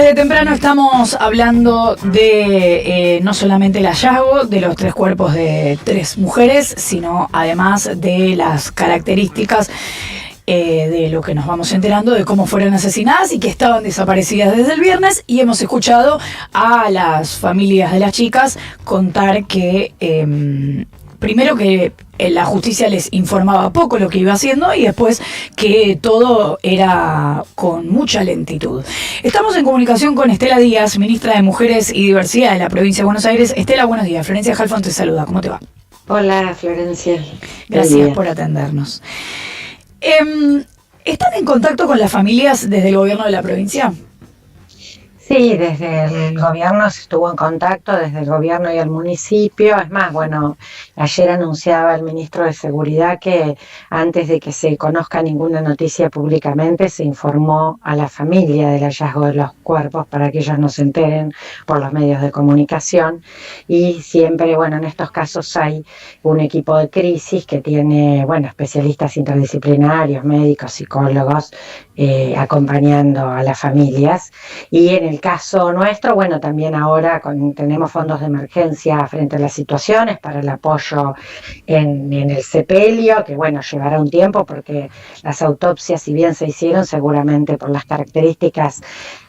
Desde temprano estamos hablando de no solamente el hallazgo de los 3 cuerpos de 3 mujeres, sino además de las características de lo que nos vamos enterando de cómo fueron asesinadas y que estaban desaparecidas desde el viernes, y hemos escuchado a las familias de las chicas contar que primero que la justicia les informaba poco lo que iba haciendo y después que todo era con mucha lentitud. Estamos en comunicación con Estela Díaz, ministra de Mujeres y Diversidad de la provincia de Buenos Aires. Estela, buenos días. Florencia Halfon te saluda. ¿Cómo te va? Hola, Florencia. Gracias por atendernos. ¿Están en contacto con las familias desde el gobierno de la provincia? Sí, desde el gobierno se estuvo en contacto, desde el gobierno y el municipio. Es más, bueno, ayer anunciaba el ministro de Seguridad que antes de que se conozca ninguna noticia públicamente se informó a la familia del hallazgo de los cuerpos para que ellos no se enteren por los medios de comunicación. Y siempre, bueno, en estos casos hay un equipo de crisis que tiene, bueno, especialistas interdisciplinarios, médicos, psicólogos, acompañando a las familias. Y en el caso nuestro, bueno, también ahora tenemos fondos de emergencia frente a las situaciones para el apoyo en el sepelio, que bueno, llevará un tiempo porque las autopsias, si bien se hicieron, seguramente por las características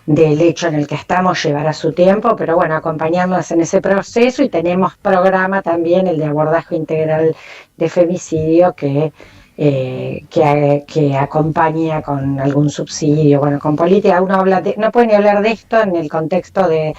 del hecho en el que estamos llevará su tiempo, pero bueno, acompañarnos en ese proceso. Y tenemos programa también, el de abordaje integral de femicidio, que acompaña con algún subsidio, bueno, con política. Uno no puede ni hablar de esto en el contexto de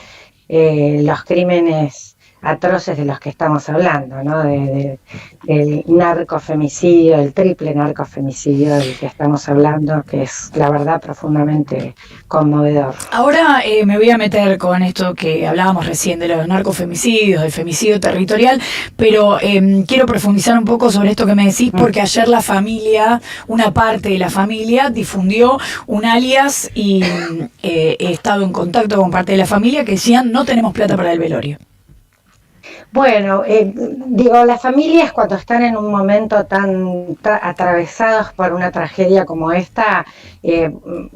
los crímenes atroces de los que estamos hablando, ¿no? Del narcofemicidio, el triple narcofemicidio del que estamos hablando, que es, la verdad, profundamente conmovedor. Ahora me voy a meter con esto que hablábamos recién de los narcofemicidios, del femicidio territorial, pero quiero profundizar un poco sobre esto que me decís, porque ayer la familia, una parte de la familia, difundió un alias y he estado en contacto con parte de la familia que decían: no tenemos plata para el velorio. Bueno, las familias cuando están en un momento tan atravesados por una tragedia como esta,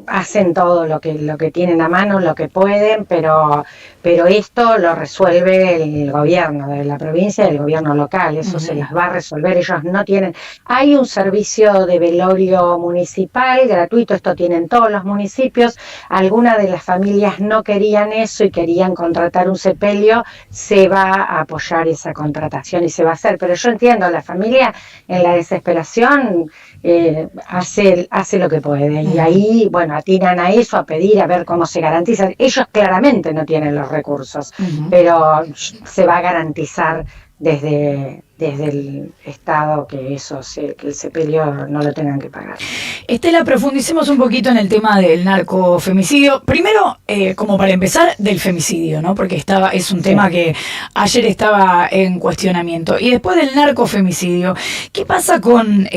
hacen todo lo que tienen a mano, lo que pueden, pero esto lo resuelve el gobierno de la provincia y el gobierno local. Eso se las va a resolver. Ellos no tienen. Hay un servicio de velorio municipal gratuito, esto tienen todos los municipios. Algunas de las familias no querían eso y querían contratar un sepelio. Se va a apoyar esa contratación y se va a hacer, pero yo entiendo, la familia en la desesperación hace lo que puede, y ahí, bueno, atinan a eso, a pedir, a ver cómo se garantiza. Ellos claramente no tienen los recursos, pero se va a garantizar desde el Estado que el sepelio no lo tengan que pagar. Estela, profundicemos un poquito en el tema del narcofemicidio. Primero, como para empezar, del femicidio, ¿no? Porque es un tema que ayer estaba en cuestionamiento. Y después del narcofemicidio, ¿qué pasa con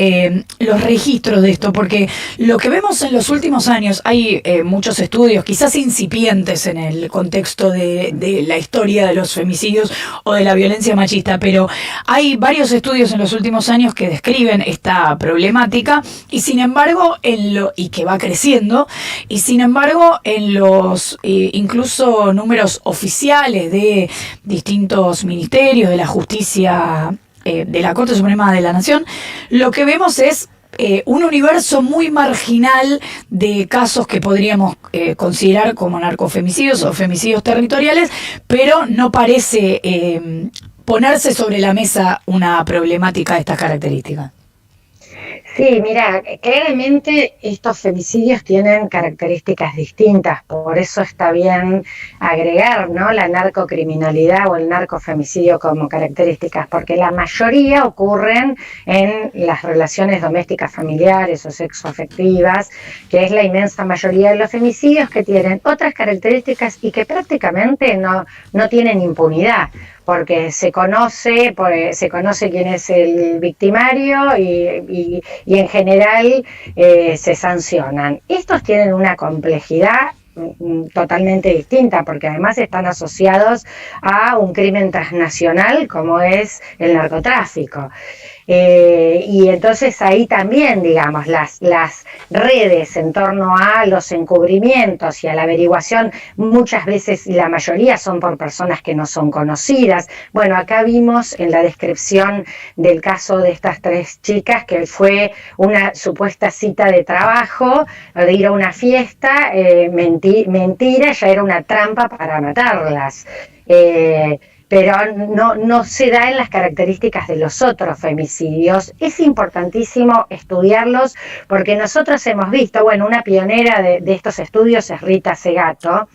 los registros de esto? Porque lo que vemos en los últimos años, hay muchos estudios, quizás incipientes en el contexto de la historia de los femicidios o de la violencia machista, pero hay varios estudios en los últimos años que describen esta problemática, y sin embargo, y que va creciendo, y sin embargo, en los incluso números oficiales de distintos ministerios, de la justicia, de la Corte Suprema de la Nación, lo que vemos es un universo muy marginal de casos que podríamos considerar como narcofemicidios o femicidios territoriales, pero no parece ponerse sobre la mesa una problemática de estas características. Sí, mira, claramente estos femicidios tienen características distintas, por eso está bien agregar, ¿no?, la narcocriminalidad o el narcofemicidio como características, porque la mayoría ocurren en las relaciones domésticas familiares o sexoafectivas, que es la inmensa mayoría de los femicidios, que tienen otras características y que prácticamente no tienen impunidad, porque se conoce quién es el victimario y en general se sancionan. Estos tienen una complejidad totalmente distinta, porque además están asociados a un crimen transnacional como es el narcotráfico. Y entonces ahí también, digamos, las redes en torno a los encubrimientos y a la averiguación, muchas veces, la mayoría son por personas que no son conocidas. Bueno, acá vimos en la descripción del caso de estas 3 chicas que fue una supuesta cita de trabajo, de ir a una fiesta, mentira, ya era una trampa para matarlas. Pero no se da en las características de los otros femicidios. Es importantísimo estudiarlos porque nosotros hemos visto, bueno, una pionera de estos estudios es Rita Segato,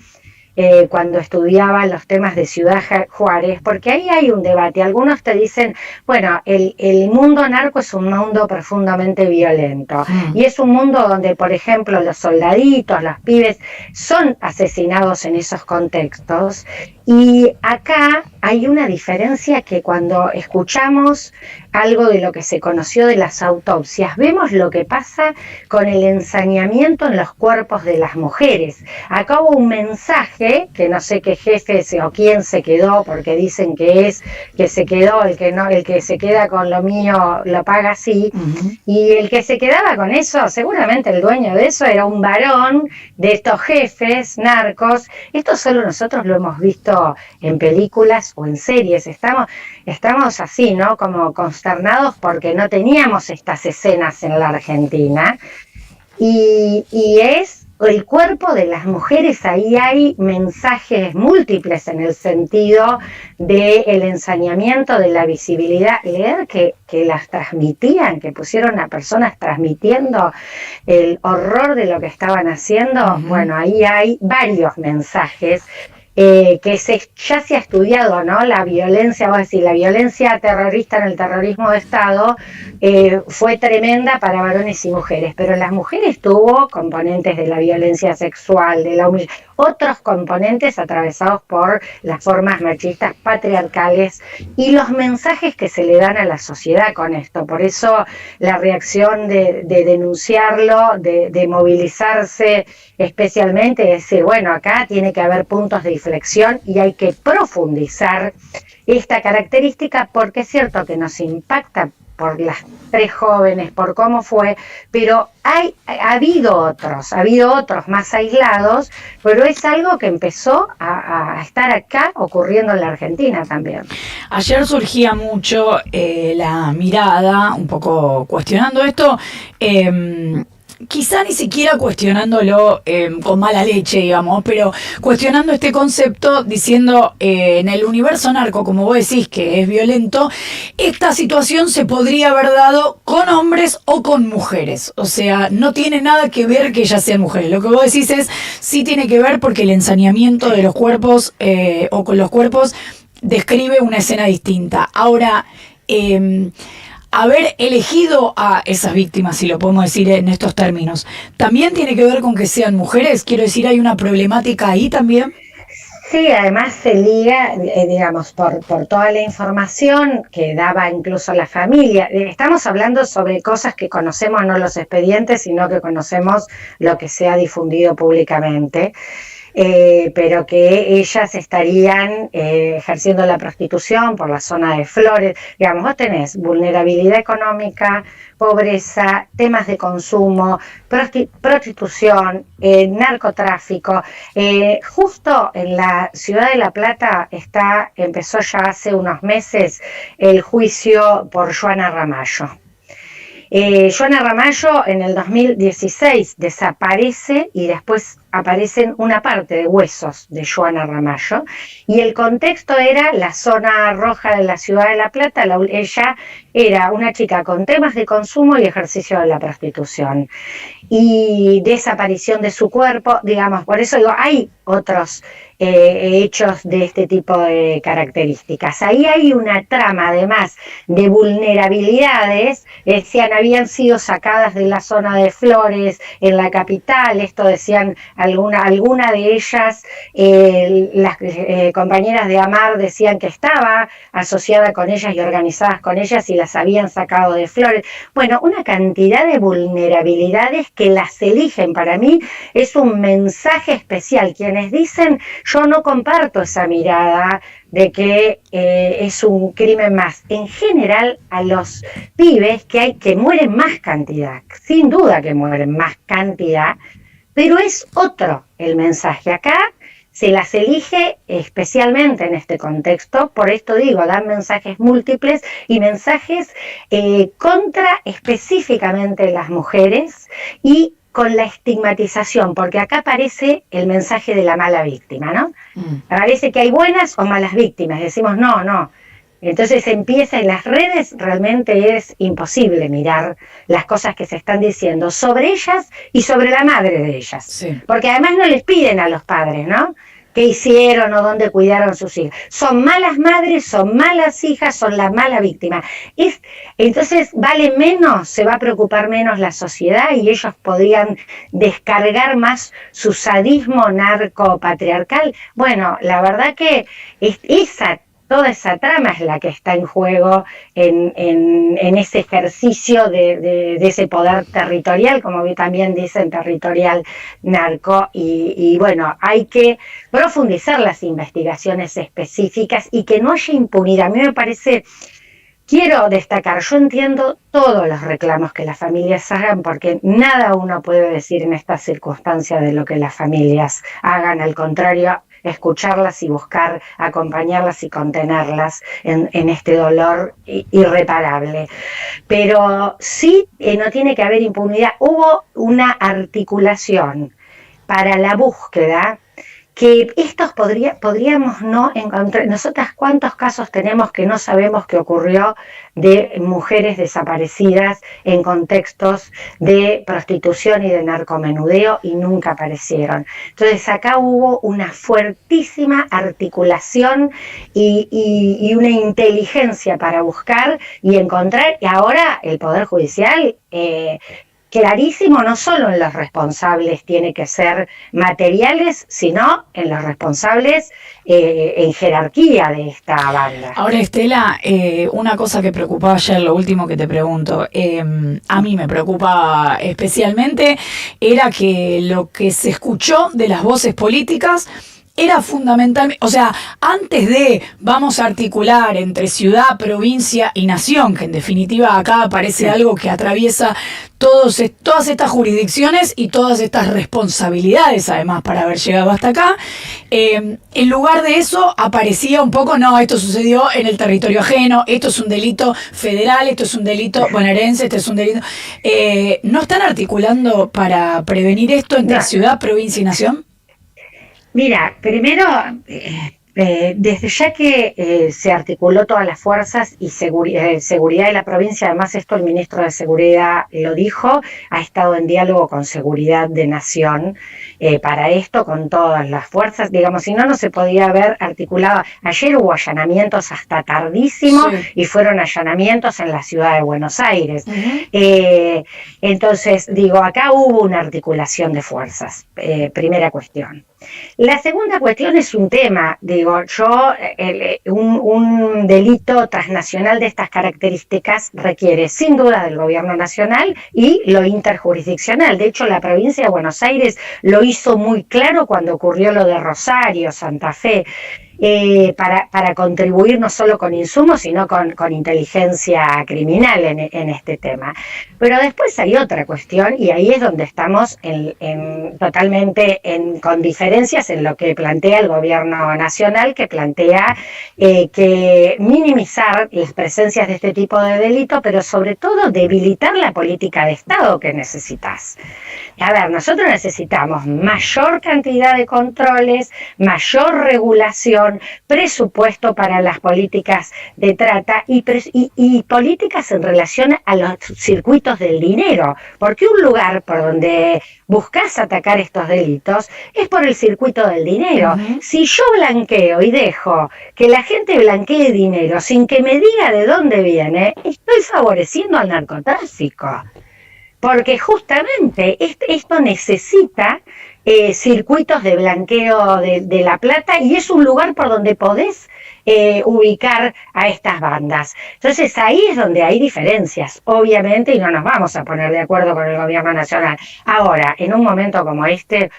cuando estudiaba los temas de Ciudad Juárez, porque ahí hay un debate. Algunos te dicen, bueno, el mundo narco es un mundo profundamente violento, y es un mundo donde, por ejemplo, los soldaditos, los pibes, son asesinados en esos contextos, y acá hay una diferencia que cuando escuchamos algo de lo que se conoció de las autopsias, vemos lo que pasa con el ensañamiento en los cuerpos de las mujeres. Acá hubo un mensaje, que no sé qué jefe o quién se quedó, porque dicen que se quedó, el que se queda con lo mío lo paga así, y el que se quedaba con eso, seguramente el dueño de eso era un varón de estos jefes narcos. Esto solo nosotros lo hemos visto en películas o en series. Estamos así, ¿no? Como consternados porque no teníamos estas escenas en la Argentina. Y es el cuerpo de las mujeres, ahí hay mensajes múltiples en el sentido del ensañamiento, de la visibilidad. Leer que las transmitían, que pusieron a personas transmitiendo el horror de lo que estaban haciendo. Bueno, ahí hay varios mensajes. Que ya se ha estudiado, ¿no? La violencia, vos decís, la violencia terrorista en el terrorismo de Estado fue tremenda para varones y mujeres, pero las mujeres tuvo componentes de la violencia sexual, de la humillación, otros componentes atravesados por las formas machistas patriarcales y los mensajes que se le dan a la sociedad con esto. Por eso la reacción de denunciarlo, de movilizarse especialmente, es decir, bueno, acá tiene que haber puntos de inflexión y hay que profundizar esta característica, porque es cierto que nos impacta por las 3 jóvenes, por cómo fue, pero ha habido otros más aislados, pero es algo que empezó a estar acá ocurriendo en la Argentina también. Ayer surgía mucho la mirada, un poco cuestionando esto, quizá ni siquiera cuestionándolo con mala leche, digamos, pero cuestionando este concepto, diciendo en el universo narco, como vos decís, que es violento, esta situación se podría haber dado con hombres o con mujeres. O sea, no tiene nada que ver que ellas sean mujeres. Lo que vos decís sí tiene que ver porque el ensañamiento de los cuerpos o con los cuerpos describe una escena distinta. Ahora, haber elegido a esas víctimas, si lo podemos decir en estos términos, ¿también tiene que ver con que sean mujeres? Quiero decir, ¿hay una problemática ahí también? Sí, además se liga, digamos, por toda la información que daba incluso la familia. Estamos hablando sobre cosas que conocemos, no los expedientes, sino que conocemos lo que se ha difundido públicamente. Pero que ellas estarían ejerciendo la prostitución por la zona de Flores. Digamos, vos tenés vulnerabilidad económica, pobreza, temas de consumo, prostitución, narcotráfico. Justo en la ciudad de La Plata empezó ya hace unos meses el juicio por Joana Ramallo. Joana Ramallo en el 2016 desaparece y después aparecen una parte de huesos de Joana Ramallo, y el contexto era la zona roja de la ciudad de La Plata. Ella era una chica con temas de consumo y ejercicio de la prostitución y desaparición de su cuerpo, digamos. Por eso digo, hay otros hechos de este tipo de características. Ahí hay una trama, además de vulnerabilidades, habían sido sacadas de la zona de Flores, en la capital. Esto decían alguna de ellas, las compañeras de Amar decían que estaba asociada con ellas y organizadas con ellas y las habían sacado de Flores. Bueno, una cantidad de vulnerabilidades que las eligen. Para mí es un mensaje especial. Quienes dicen, yo no comparto esa mirada de que es un crimen más. En general, a los pibes que mueren más cantidad, sin duda que mueren más cantidad, pero es otro el mensaje. Acá se las elige especialmente en este contexto, por esto digo, dan mensajes múltiples y mensajes contra específicamente las mujeres y con la estigmatización, porque acá aparece el mensaje de la mala víctima, ¿no? Parece que hay buenas o malas víctimas, decimos no. Entonces empieza en las redes, realmente es imposible mirar las cosas que se están diciendo sobre ellas y sobre la madre de ellas. Sí. Porque además no les piden a los padres, ¿no? ¿Qué hicieron o dónde cuidaron sus hijas? Son malas madres, son malas hijas, son la mala víctima. Entonces vale menos, se va a preocupar menos la sociedad y ellos podrían descargar más su sadismo narcopatriarcal. Bueno, la verdad que toda esa trama es la que está en juego en ese ejercicio de ese poder territorial, como también dicen, territorial narco, y bueno, hay que profundizar las investigaciones específicas y que no haya impunidad. A mí me parece, quiero destacar, yo entiendo todos los reclamos que las familias hagan, porque nada uno puede decir en estas circunstancias de lo que las familias hagan, al contrario, escucharlas y buscar acompañarlas y contenerlas en este dolor irreparable. Pero sí, no tiene que haber impunidad. Hubo una articulación para la búsqueda que estos podríamos no encontrar. Nosotras, ¿cuántos casos tenemos que no sabemos qué ocurrió de mujeres desaparecidas en contextos de prostitución y de narcomenudeo y nunca aparecieron? Entonces acá hubo una fuertísima articulación y una inteligencia para buscar y encontrar, y ahora el Poder Judicial clarísimo, no solo en los responsables tiene que ser materiales, sino en los responsables en jerarquía de esta banda. Ahora, Estela, una cosa que preocupaba ayer, lo último que te pregunto, a mí me preocupaba especialmente, era que lo que se escuchó de las voces políticas era fundamentalmente, o sea, antes de vamos a articular entre ciudad, provincia y nación, que en definitiva acá aparece algo que atraviesa todas estas jurisdicciones y todas estas responsabilidades, además, para haber llegado hasta acá, en lugar de eso aparecía un poco, no, esto sucedió en el territorio ajeno, esto es un delito federal, esto es un delito bonaerense, esto es un delito... ¿No están articulando para prevenir esto entre ciudad, provincia y nación? Mira, primero, desde ya que se articuló todas las fuerzas y seguridad de la provincia, además esto el ministro de Seguridad lo dijo, ha estado en diálogo con Seguridad de Nación para esto, con todas las fuerzas, digamos, si no, no se podía haber articulado. Ayer hubo allanamientos hasta tardísimo, sí, y fueron allanamientos en la ciudad de Buenos Aires. Entonces, digo, acá hubo una articulación de fuerzas, primera cuestión. La segunda cuestión es un tema, digo, un delito transnacional de estas características requiere sin duda del gobierno nacional y lo interjurisdiccional. De hecho, la provincia de Buenos Aires lo hizo muy claro cuando ocurrió lo de Rosario, Santa Fe, para contribuir no solo con insumos, sino con inteligencia criminal en este tema. Pero después hay otra cuestión, y ahí es donde estamos totalmente con diferencias en lo que plantea el gobierno nacional, que plantea que minimizar las presencias de este tipo de delito, pero sobre todo debilitar la política de Estado que necesitas. A ver, nosotros necesitamos mayor cantidad de controles, mayor regulación, presupuesto para las políticas de trata y políticas en relación a los circuitos del dinero, porque un lugar por donde buscas atacar estos delitos es por el circuito del dinero. Si yo blanqueo y dejo que la gente blanquee dinero sin que me diga de dónde viene, estoy favoreciendo al narcotráfico. Porque justamente esto necesita circuitos de blanqueo de la plata, y es un lugar por donde podés ubicar a estas bandas. Entonces ahí es donde hay diferencias, obviamente, y no nos vamos a poner de acuerdo con el gobierno nacional. Ahora, en un momento como este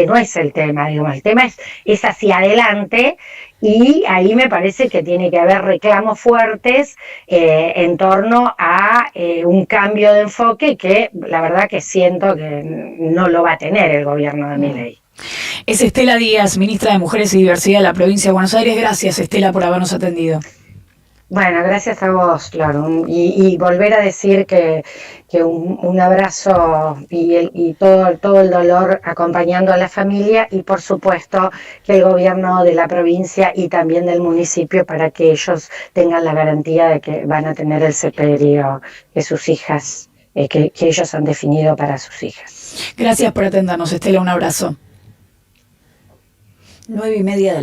no es el tema, digamos, el tema es hacia adelante, y ahí me parece que tiene que haber reclamos fuertes en torno a un cambio de enfoque que la verdad que siento que no lo va a tener el gobierno de Milei. Es Estela Díaz, ministra de Mujeres y Diversidad de la provincia de Buenos Aires. Gracias, Estela, por habernos atendido. Bueno, gracias a vos, Flor, y volver a decir que un abrazo y todo el dolor acompañando a la familia, y por supuesto que el gobierno de la provincia y también del municipio, para que ellos tengan la garantía de que van a tener el sepelio de sus hijas, que ellos han definido para sus hijas. Gracias por atendernos, Estela, un abrazo. 9:30 de la